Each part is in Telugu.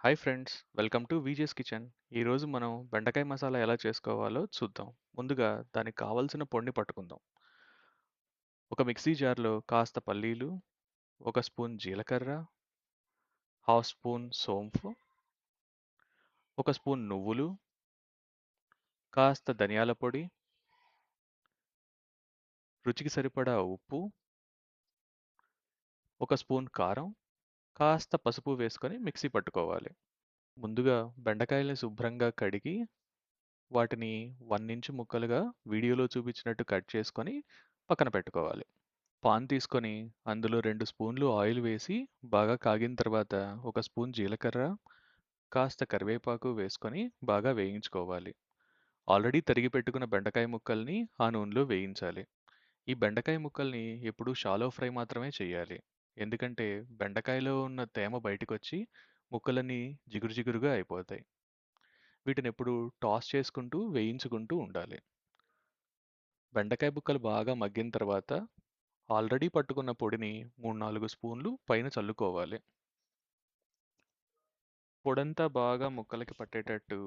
Hi friends, welcome to Vijay's kitchen. ఈరోజు మనం బెండకాయ మసాలా ఎలా చేసుకోవాలో చూద్దాం. ముందుగా దానికి కావలసిన పొడిని పట్టుకుందాం. ఒక మిక్సీ జార్లో కాస్త పల్లీలు, ఒక స్పూన్ జీలకర్ర, హాఫ్ స్పూన్ సోంపు, ఒక స్పూన్ నువ్వులు, కాస్త ధనియాల పొడి, రుచికి సరిపడా ఉప్పు, ఒక స్పూన్ కారం, కాస్త పసుపు వేసుకొని మిక్సీ పట్టుకోవాలి. ముందుగా బెండకాయల్ని శుభ్రంగా కడిగి వాటిని 1 ఇంచు ముక్కలుగా వీడియోలో చూపించినట్టు కట్ చేసుకొని పక్కన పెట్టుకోవాలి. పాన్ తీసుకొని అందులో 2 స్పూన్లు ఆయిల్ వేసి బాగా కాగిన తర్వాత ఒక స్పూన్ జీలకర్ర, కాస్త కరివేపాకు వేసుకొని బాగా వేయించుకోవాలి. ఆల్రెడీ తరిగి పెట్టుకున్న బెండకాయ ముక్కల్ని ఆ నూనెలో వేయించాలి. ఈ బెండకాయ ముక్కల్ని ఎప్పుడూ షాలో ఫ్రై మాత్రమే చేయాలి. ఎందుకంటే బెండకాయలో ఉన్న తేమ బయటకొచ్చి ముక్కలన్నీ జిగురు జిగురుగా అయిపోతాయి. వీటిని ఎప్పుడు టాస్ చేసుకుంటూ వేయించుకుంటూ ఉండాలి. బెండకాయ ముక్కలు బాగా మగ్గిన తర్వాత ఆల్రెడీ పట్టుకున్న పొడిని 3-4 స్పూన్లు పైన చల్లుకోవాలి. పొడంతా బాగా ముక్కలకి పట్టేటట్టు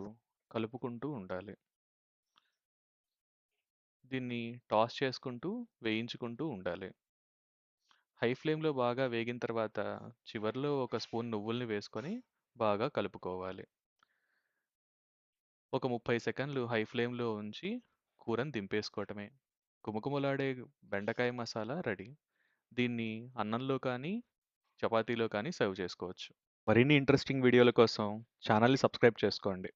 కలుపుకుంటూ ఉండాలి. దీన్ని టాస్ చేసుకుంటూ వేయించుకుంటూ ఉండాలి. హై ఫ్లేమ్లో బాగా వేగిన తర్వాత చివర్లో ఒక స్పూన్ నువ్వుల్ని వేసుకొని బాగా కలుపుకోవాలి. ఒక 30 సెకండ్లు హై ఫ్లేమ్లో ఉంచి కూరని దింపేసుకోవటమే. కుమకుమలాడే బెండకాయ మసాలా రెడీ. దీన్ని అన్నంలో కానీ చపాతీలో కానీ సర్వ్ చేసుకోవచ్చు. మరిన్ని ఇంట్రెస్టింగ్ వీడియోల కోసం ఛానల్ని సబ్స్క్రైబ్ చేసుకోండి.